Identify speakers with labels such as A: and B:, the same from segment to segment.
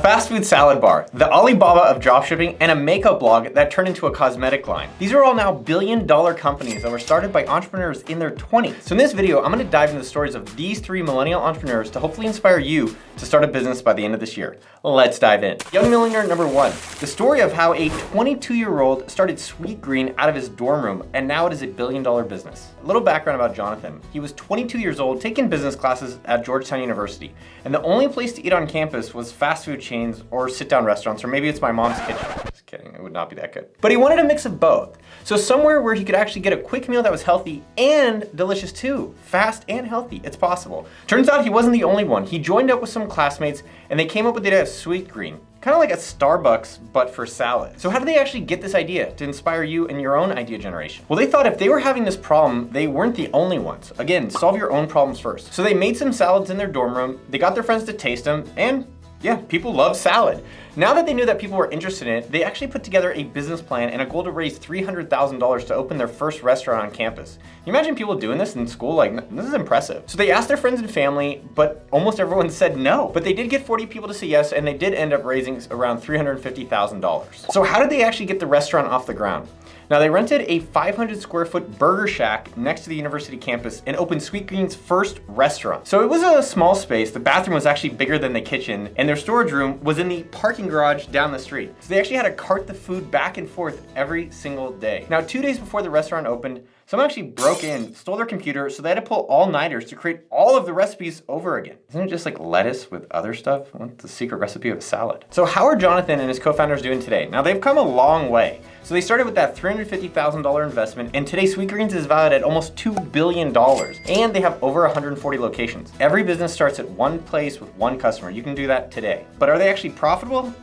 A: fast food salad bar, the Alibaba of dropshipping, and a makeup blog that turned into a cosmetic line. These are all now billion-dollar companies that were started by entrepreneurs in their 20s. So in this video, I'm gonna dive into the stories of these 3 millennial entrepreneurs to hopefully inspire you to start a business by the end of this year. Let's dive in. Young millionaire number 1, the story of how a 22-year-old started Sweetgreen out of his dorm room, and now it is a billion-dollar business. A little background about Jonathan. He was 22 years old, taking business classes at Georgetown University, and the only place to eat on campus was fast food chains or sit-down restaurants, or maybe it's my mom's kitchen. Just kidding, it would not be that good. But he wanted a mix of both. So somewhere where he could actually get a quick meal that was healthy and delicious too. Fast and healthy, it's possible. Turns out he wasn't the only one. He joined up with some classmates and they came up with the idea of Sweetgreen. Kind of like a Starbucks, but for salad. So how did they actually get this idea to inspire you in your own idea generation? Well, they thought if they were having this problem, they weren't the only ones. Again, solve your own problems first. So they made some salads in their dorm room, they got their friends to taste them, and yeah, people love salad. Now that they knew that people were interested in it, they actually put together a business plan and a goal to raise $300,000 to open their first restaurant on campus. Can you imagine people doing this in school? Like, this is impressive. So they asked their friends and family, but almost everyone said no. But they did get 40 people to say yes, and they did end up raising around $350,000. So how did they actually get the restaurant off the ground? Now, they rented a 500 square foot burger shack next to the university campus and opened Sweetgreen's first restaurant. So it was a small space. The bathroom was actually bigger than the kitchen, and their storage room was in the parking garage down the street. So they actually had to cart the food back and forth every single day. Now, 2 days before the restaurant opened, someone actually broke in, stole their computer, so they had to pull all-nighters to create all of the recipes over again. Isn't it just like lettuce with other stuff? What's the secret recipe of a salad? So how are Jonathan and his co-founders doing today? Now, they've come a long way. So they started with that $350,000 investment, and today Sweetgreen's is valued at almost $2 billion, and they have over 140 locations. Every business starts at one place with one customer. You can do that today. But are they actually profitable?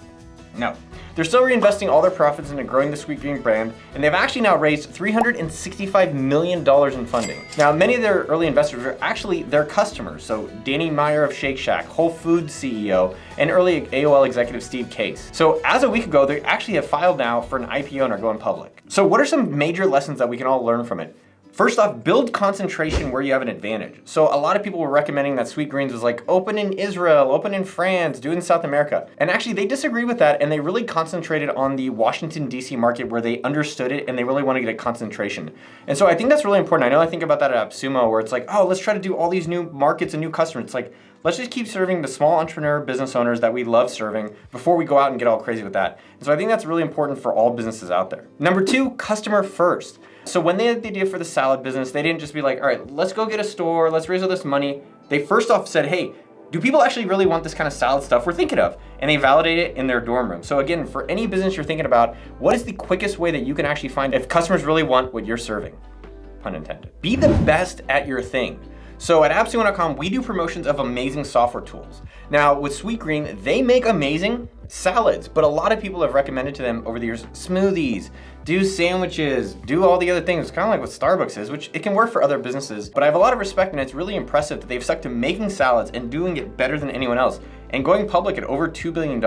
A: No. They're still reinvesting all their profits into growing the Sweetgreen brand, and they've actually now raised $365 million in funding. Now, many of their early investors are actually their customers. So Danny Meyer of Shake Shack, Whole Foods CEO, and early AOL executive Steve Case. So as a week ago, they actually have filed now for an IPO and are going public. So what are some major lessons that we can all learn from it? First off, build concentration where you have an advantage. So a lot of people were recommending that Sweetgreen's was like open in Israel, open in France, do in South America. And actually they disagree with that, and they really concentrated on the Washington, DC market where they understood it and they really want to get a concentration. And so I think that's really important. I know I think about that at AppSumo where it's like, oh, let's try to do all these new markets and new customers. It's like, let's just keep serving the small entrepreneur business owners that we love serving before we go out and get all crazy with that. And so I think that's really important for all businesses out there. Number 2, customer first. So when they had the idea for the salad business, they didn't just be like, all right, let's go get a store, let's raise all this money. They first off said, hey, do people actually really want this kind of salad stuff we're thinking of? And they validate it in their dorm room. So again, for any business you're thinking about, what is the quickest way that you can actually find if customers really want what you're serving? Pun intended. Be the best at your thing. So at AppSumo.com, we do promotions of amazing software tools. Now with Sweetgreen, they make amazing salads, but a lot of people have recommended to them over the years, smoothies, do sandwiches, do all the other things, kind of like what Starbucks is, which it can work for other businesses, but I have a lot of respect, and it's really impressive that they've stuck to making salads and doing it better than anyone else. And going public at over $2 billion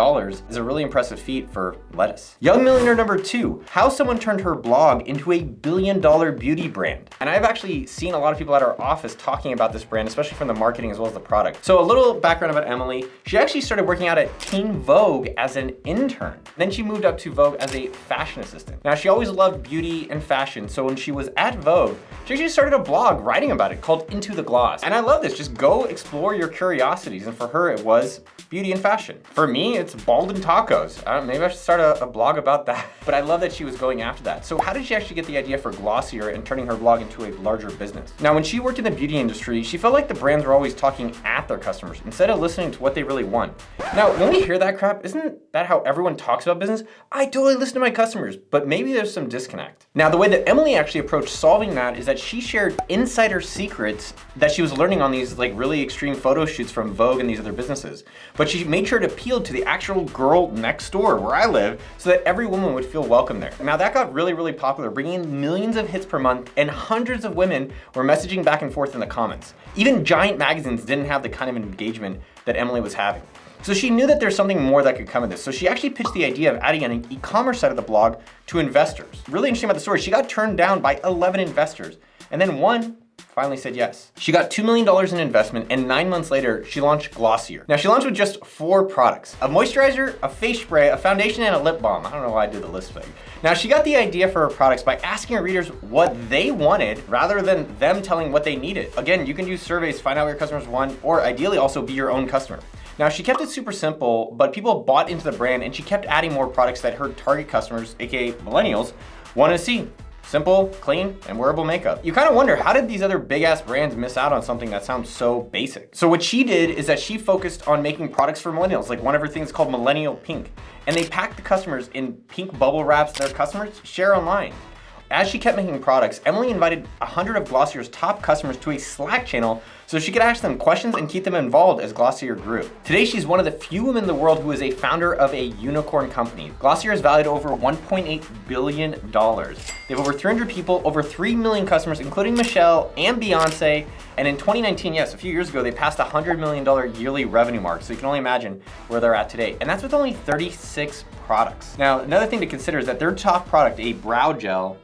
A: is a really impressive feat for lettuce. Young millionaire number 2, how someone turned her blog into a billion-dollar beauty brand. And I've actually seen a lot of people at our office talking about this brand, especially from the marketing as well as the product. So a little background about Emily. She actually started working out at Teen Vogue as an intern. Then she moved up to Vogue as a fashion assistant. Now she always loved beauty and fashion, so when she was at Vogue, she actually started a blog writing about it called Into the Gloss. And I love this, just go explore your curiosities. And for her, it was beauty and fashion. For me, it's bald and tacos. Maybe I should start a blog about that. But I love that she was going after that. So how did she actually get the idea for Glossier and turning her blog into a larger business? Now, when she worked in the beauty industry, she felt like the brands were always talking at their customers instead of listening to what they really want. Now, when we hear that crap, isn't that how everyone talks about business? I totally listen to my customers, but maybe there's some disconnect. Now, the way that Emily actually approached solving that is that she shared insider secrets that she was learning on these like really extreme photo shoots from Vogue and these other businesses. But she made sure to appeal to the actual girl next door where I live so that every woman would feel welcome there. Now that got really, really popular, bringing in millions of hits per month, and hundreds of women were messaging back and forth in the comments. Even giant magazines didn't have the kind of engagement that Emily was having. So she knew that there's something more that could come of this. So she actually pitched the idea of adding an e-commerce side of the blog to investors. Really interesting about the story, she got turned down by 11 investors. And then one finally said yes. She got $2 million in investment, and 9 months later, she launched Glossier. Now, she launched with just 4 products: a moisturizer, a face spray, a foundation, and a lip balm. I don't know why I did the list thing. Now, she got the idea for her products by asking her readers what they wanted rather than them telling what they needed. Again, you can use surveys, find out what your customers want, or ideally also be your own customer. Now, she kept it super simple, but people bought into the brand, and she kept adding more products that her target customers, aka millennials, want to see. Simple, clean, and wearable makeup. You kind of wonder, how did these other big ass brands miss out on something that sounds so basic? So what she did is that she focused on making products for millennials. Like, one of her things called Millennial Pink. And they packed the customers in pink bubble wraps their customers share online. As she kept making products, Emily invited 100 of Glossier's top customers to a Slack channel so she could ask them questions and keep them involved as Glossier grew. Today, she's one of the few women in the world who is a founder of a unicorn company. Glossier is valued over $1.8 billion. They have over 300 people, over 3 million customers, including Michelle and Beyonce. And in 2019, yes, a few years ago, they passed a $100 million yearly revenue mark. So you can only imagine where they're at today. And that's with only 36 products. Now, another thing to consider is that their top product, a brow gel,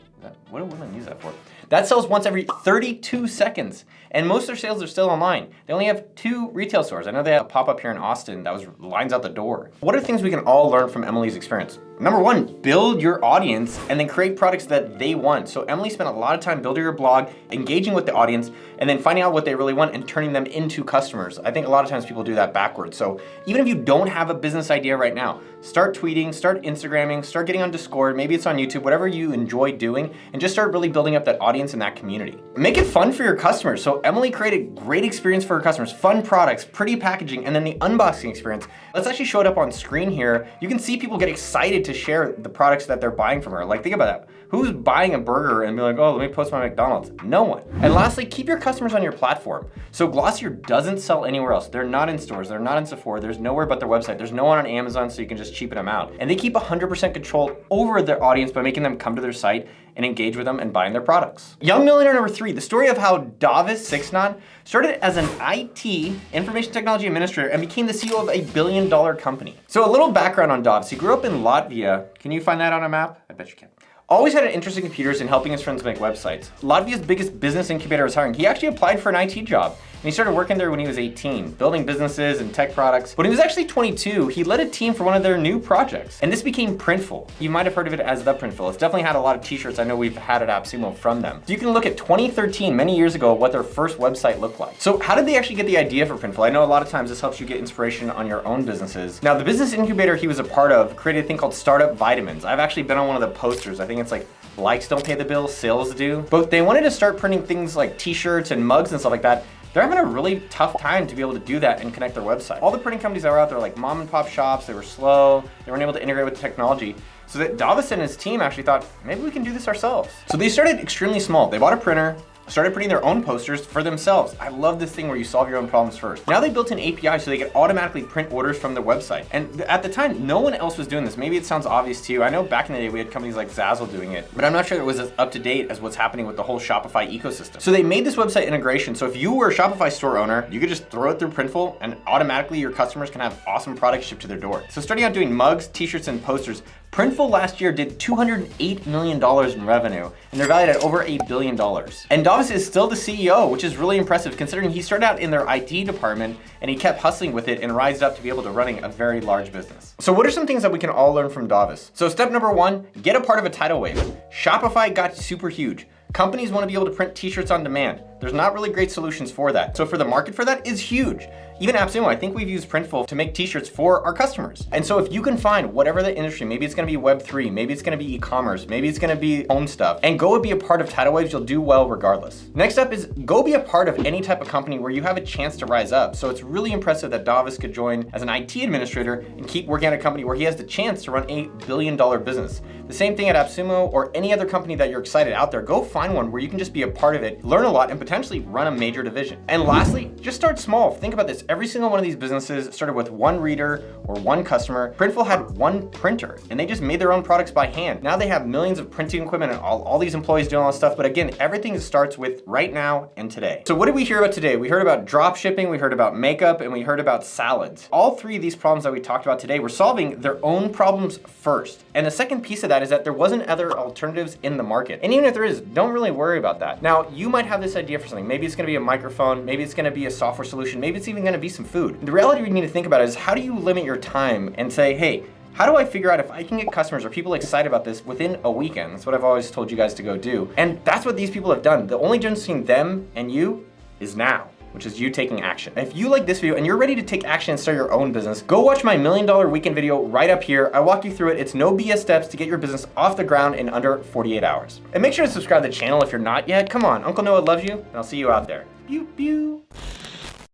A: what do women use that for? That sells once every 32 seconds. And most of their sales are still online. They only have 2 retail stores. I know they have a pop-up here in Austin that was lines out the door. What are things we can all learn from Emily's experience? Number 1, build your audience and then create products that they want. So Emily spent a lot of time building her blog, engaging with the audience, and then finding out what they really want and turning them into customers. I think a lot of times people do that backwards. So even if you don't have a business idea right now, start tweeting, start Instagramming, start getting on Discord, maybe it's on YouTube, whatever you enjoy doing, and just start really building up that audience and that community. Make it fun for your customers. So Emily created great experience for her customers, fun products, pretty packaging, and then the unboxing experience. Let's actually show it up on screen here. You can see people get excited to share the products that they're buying from her. Like, think about that. Who's buying a burger and be like, oh, let me post my McDonald's? No one. And lastly, keep your customers on your platform. So Glossier doesn't sell anywhere else. They're not in stores. They're not in Sephora. There's nowhere but their website. There's no one on Amazon, so you can just cheapen them out. And they keep 100% control over their audience by making them come to their site and engage with them and buying their products. Young millionaire number 3, the story of how Davis Sixnon started as an IT, information technology administrator, and became the CEO of $1 billion company. So a little background on Davis. He grew up in Latvia. Can you find that on a map? I bet you can. Always had an interest in computers and helping his friends make websites. Latvia's biggest business incubator was hiring. He actually applied for an IT job, and he started working there when he was 18, building businesses and tech products. When he was actually 22, he led a team for one of their new projects, and this became Printful. You might have heard of it as the Printful. It's definitely had a lot of t-shirts. I know we've had at AppSumo from them. So you can look at 2013, many years ago, what their first website looked like. So how did they actually get the idea for Printful? I know a lot of times this helps you get inspiration on your own businesses. Now, the business incubator he was a part of created a thing called Startup Vitamins. I've actually been on one of the posters. I think it's like, likes don't pay the bills, sales do. But they wanted to start printing things like t-shirts and mugs and stuff like that. They're having a really tough time to be able to do that and connect their website. All the printing companies that were out there, like mom and pop shops, they were slow, they weren't able to integrate with the technology. So that Davis and his team actually thought, maybe we can do this ourselves. So they started extremely small. They bought a printer, started printing their own posters for themselves. I love this thing where you solve your own problems first. Now they built an API so they could automatically print orders from their website. And at the time, no one else was doing this. Maybe it sounds obvious to you. I know back in the day we had companies like Zazzle doing it, but I'm not sure it was as up to date as what's happening with the whole Shopify ecosystem. So they made this website integration. So if you were a Shopify store owner, you could just throw it through Printful and automatically your customers can have awesome products shipped to their door. So starting out doing mugs, t-shirts, and posters, Printful last year did $208 million in revenue, and they're valued at over $1 billion. And Davis is still the CEO, which is really impressive considering he started out in their IT department and he kept hustling with it and rised up to be able to running a very large business. So what are some things that we can all learn from Davis? So step number 1, get a part of a tidal wave. Shopify got super huge. Companies want to be able to print t-shirts on demand. There's not really great solutions for that. So for the market for that is huge. Even AppSumo, I think we've used Printful to make t-shirts for our customers. And so if you can find whatever the industry, maybe it's gonna be Web3, maybe it's gonna be e-commerce, maybe it's gonna be home stuff, and go and be a part of tidal waves, you'll do well regardless. Next up is go be a part of any type of company where you have a chance to rise up. So it's really impressive that Davis could join as an IT administrator and keep working at a company where he has the chance to run a $1 billion business. The same thing at AppSumo or any other company that you're excited out there, go find one where you can just be a part of it, learn a lot, and potentially run a major division. And lastly, just start small. Think about this. Every single one of these businesses started with one reader or one customer. Printful had one printer and they just made their own products by hand. Now they have millions of printing equipment and all these employees doing all this stuff. But again, everything starts with right now and today. So what did we hear about today? We heard about drop shipping, we heard about makeup, and we heard about salads. All 3 of these problems that we talked about today were solving their own problems first. And the second piece of that is that there wasn't other alternatives in the market. And even if there is, don't really worry about that. Now, you might have this idea idea for something. Maybe it's gonna be a microphone, maybe it's gonna be a software solution, maybe it's even gonna be some food. The reality we need to think about is how do you limit your time and say, hey, how do I figure out if I can get customers or people excited about this within a weekend? That's what I've always told you guys to go do. And that's what these people have done. The only difference between them and you is now, which is you taking action. If you like this video and you're ready to take action and start your own business, go watch my $1 Million Weekend video right up here. I walk you through it. It's no BS steps to get your business off the ground in under 48 hours. And make sure to subscribe to the channel if you're not yet. Come on, Uncle Noah loves you, and I'll see you out there. Pew, pew.